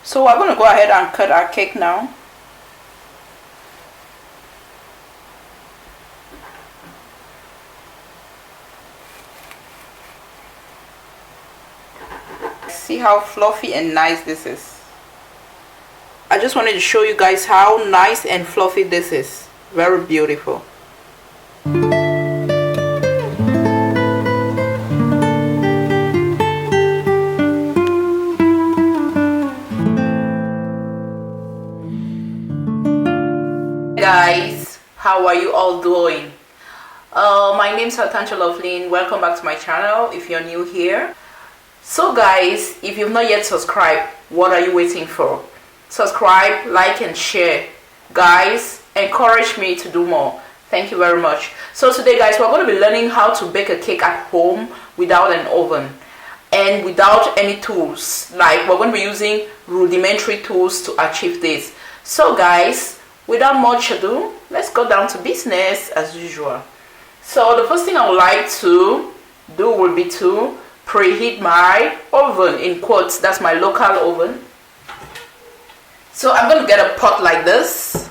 So we're going to go ahead and cut our cake now. See how fluffy and nice this is. I just wanted to show you guys how nice and fluffy this is. Very beautiful. Guys, how are you all doing? My name is Hatancha Loveline. Welcome back to my channel if you're new here. So guys, if you've not yet subscribed, what are you waiting for? Subscribe, like and share. Guys, encourage me to do more. Thank you very much. So today guys, we're going to be learning how to bake a cake at home without an oven and without any tools. Like, we're going to be using rudimentary tools to achieve this. So guys, without much ado, let's go down to business as usual. So the first thing I would like to do will be to preheat my oven, in quotes. That's my local oven. So I'm going to get a pot like this,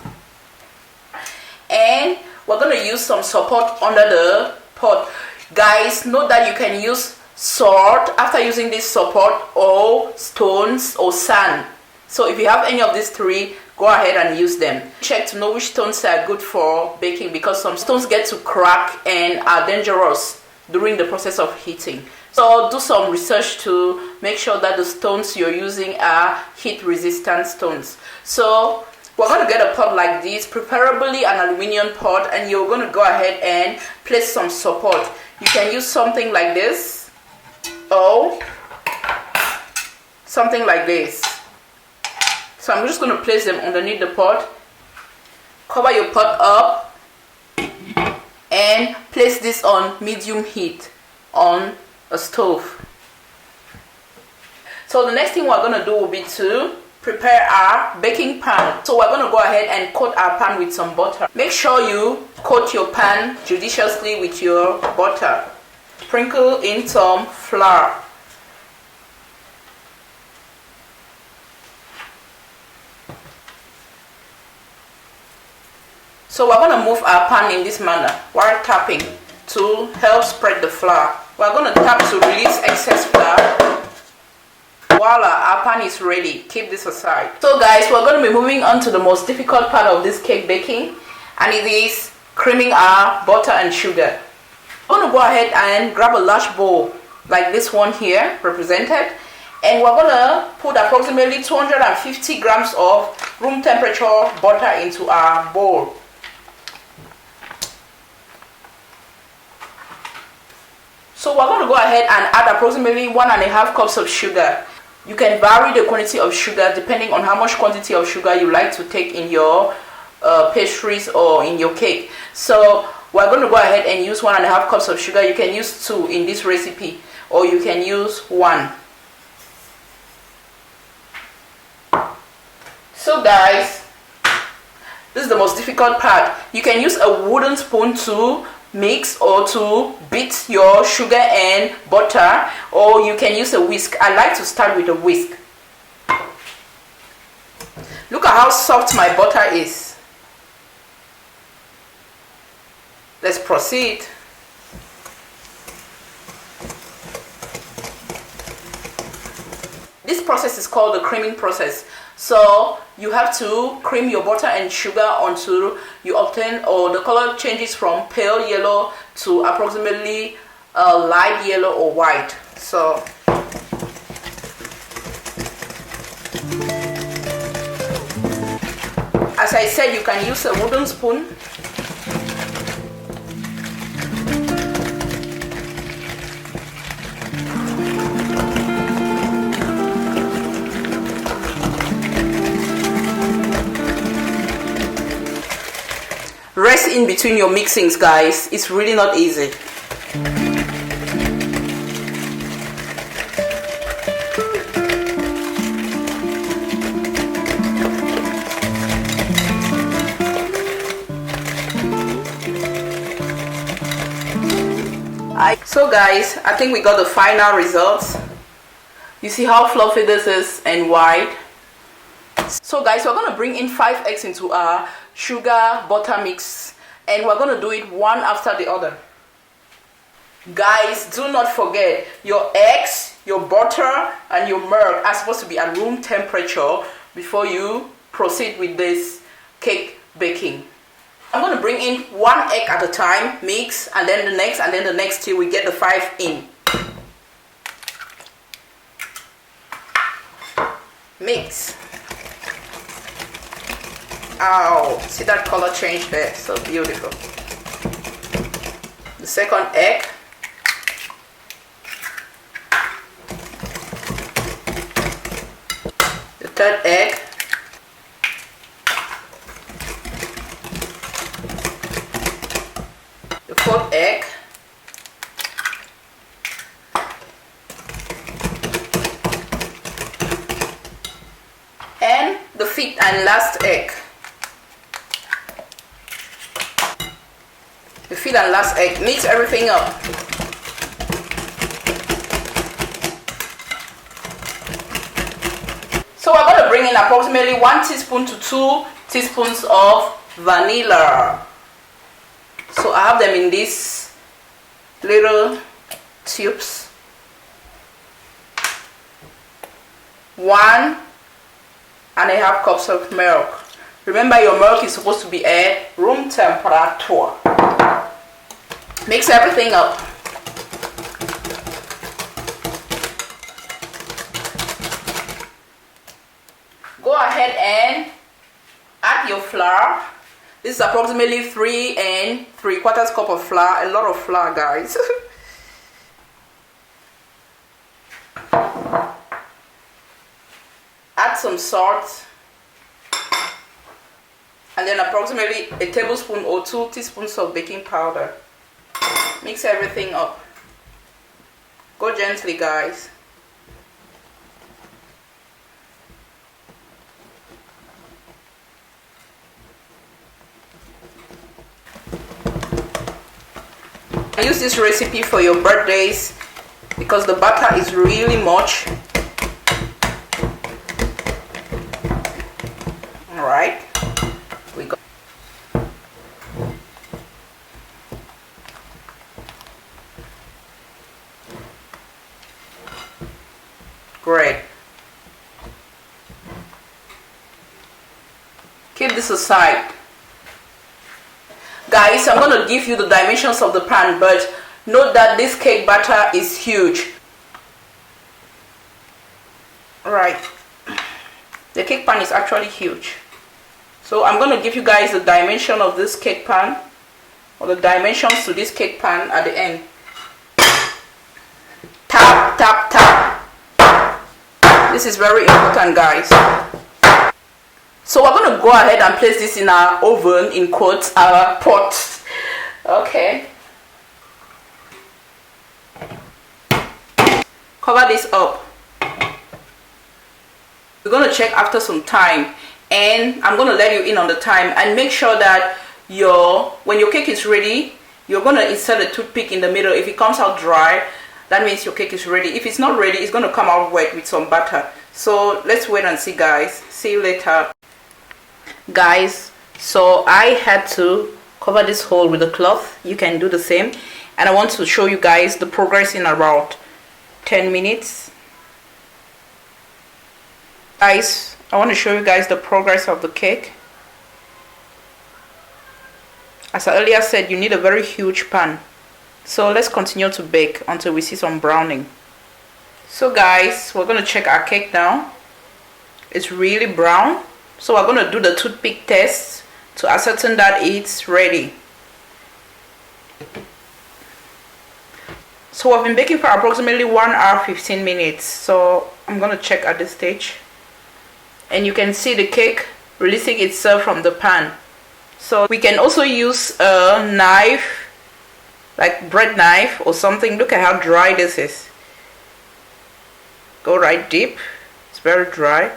and we're going to use some support under the pot. Guys, note that you can use salt after using this support, or stones or sand. So if you have any of these three, go ahead and use them. Check to know which stones are good for baking, because some stones get to crack and are dangerous during the process of heating. So do some research to make sure that the stones you're using are heat resistant stones. So we're going to get a pot like this, preferably an aluminum pot, and you're going to go ahead and place some support. You can use something like this or something like this. So I'm just going to place them underneath the pot. Cover your pot up and place this on medium heat on a stove. So the next thing we're going to do will be to prepare our baking pan. So we're going to go ahead and coat our pan with some butter. Make sure you coat your pan judiciously with your butter. Sprinkle in some flour. So we're going to move our pan in this manner while tapping to help spread the flour. We're going to tap to release excess flour. Voila, our pan is ready. Keep this aside. So guys, we're going to be moving on to the most difficult part of this cake baking, and it is creaming our butter and sugar. I'm going to go ahead and grab a large bowl like this one here represented, and we're going to put approximately 250 grams of room temperature butter into our bowl. So we're going to go ahead and add approximately 1.5 cups of sugar. You can vary the quantity of sugar depending on how much quantity of sugar you like to take in your pastries or in your cake. So we're going to go ahead and use 1.5 cups of sugar. You can use 2 in this recipe, or you can use 1. So guys, this is the most difficult part. You can use a wooden spoon to mix or to beat your sugar and butter, or you can use a whisk. I like to start with a whisk. Look at how soft my butter is. Let's proceed. This process is called the creaming process. So you have to cream your butter and sugar until you obtain, or the color changes from pale yellow to approximately light yellow or white. So as I said, you can use a wooden spoon. Rest in between your mixings, guys. It's really not easy. So guys, I think we got the final results. You see how fluffy this is and white. So guys, we're going to bring in 5 eggs into our sugar butter mix, and we're going to do it one after the other. Guys, do not forget, your eggs, your butter and your milk are supposed to be at room temperature before you proceed with this cake baking. I'm going to bring in 1 egg at a time, mix, and then the next, and then the next till we get the 5 in. Mix. Ow, see that color change there? So beautiful. The second egg. The third egg. The fourth egg. And the 5th and last egg. The 5th and last egg. Mix everything up. So we're going to bring in approximately 1 teaspoon to 2 teaspoons of vanilla. So I have them in these little tubes. 1.5 cups of milk. Remember, your milk is supposed to be at room temperature. Mix everything up. Go ahead and add your flour. This is approximately 3 3/4 cup of flour. A lot of flour, guys. Add some salt, and then approximately a tablespoon or 2 teaspoons of baking powder. Mix everything up. Go gently, guys. I use this recipe for your birthdays because the butter is really much. Alright, we go. Great. Keep this aside. Guys, I'm going to give you the dimensions of the pan, but note that this cake batter is huge. Alright, the cake pan is actually huge. So I'm going to give you guys the dimension of this cake pan, or the dimensions to this cake pan at the end. Tap, tap, tap. This is very important, guys. So we're going to go ahead and place this in our oven, in quotes, our pot. Okay. Cover this up. We're going to check after some time, and I'm going to let you in on the time, and make sure that when your cake is ready, you're going to insert a toothpick in the middle. If it comes out dry, that means your cake is ready. If it's not ready, it's going to come out wet with some butter. So let's wait and see, guys. See you later. Guys, so I had to cover this hole with a cloth. You can do the same, and I want to show you guys the progress in about 10 minutes. Guys, I want to show you guys the progress of the cake. As I earlier said, you need a very huge pan. So let's continue to bake until we see some browning. So guys, we're going to check our cake now. It's really brown. So we're going to do the toothpick test to ascertain that it's ready. So I've been baking for approximately 1 hour 15 minutes. So I'm going to check at this stage. And you can see the cake releasing itself from the pan. So we can also use a knife, like bread knife or something. Look at how dry this is. Go right deep. It's very dry.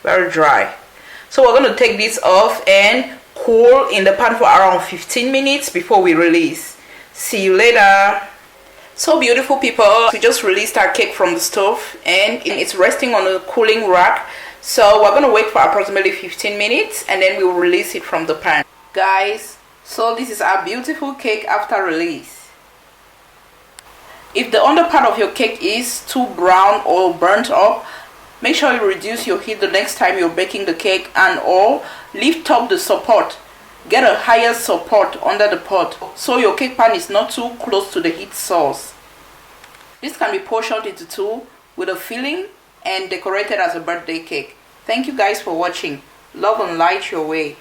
Very dry. So we're going to take this off and cool in the pan for around 15 minutes before we release. See you later. So beautiful people, we just released our cake from the stove and it's resting on a cooling rack. So we're going to wait for approximately 15 minutes and then we will release it from the pan. Guys, so this is our beautiful cake after release. If the under part of your cake is too brown or burnt up, make sure you reduce your heat the next time you're baking the cake, and or lift up the support. Get a higher support under the pot so your cake pan is not too close to the heat source. This can be portioned into two with a filling and decorated as a birthday cake. Thank you guys for watching. Love and light your way.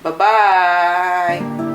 Bye bye.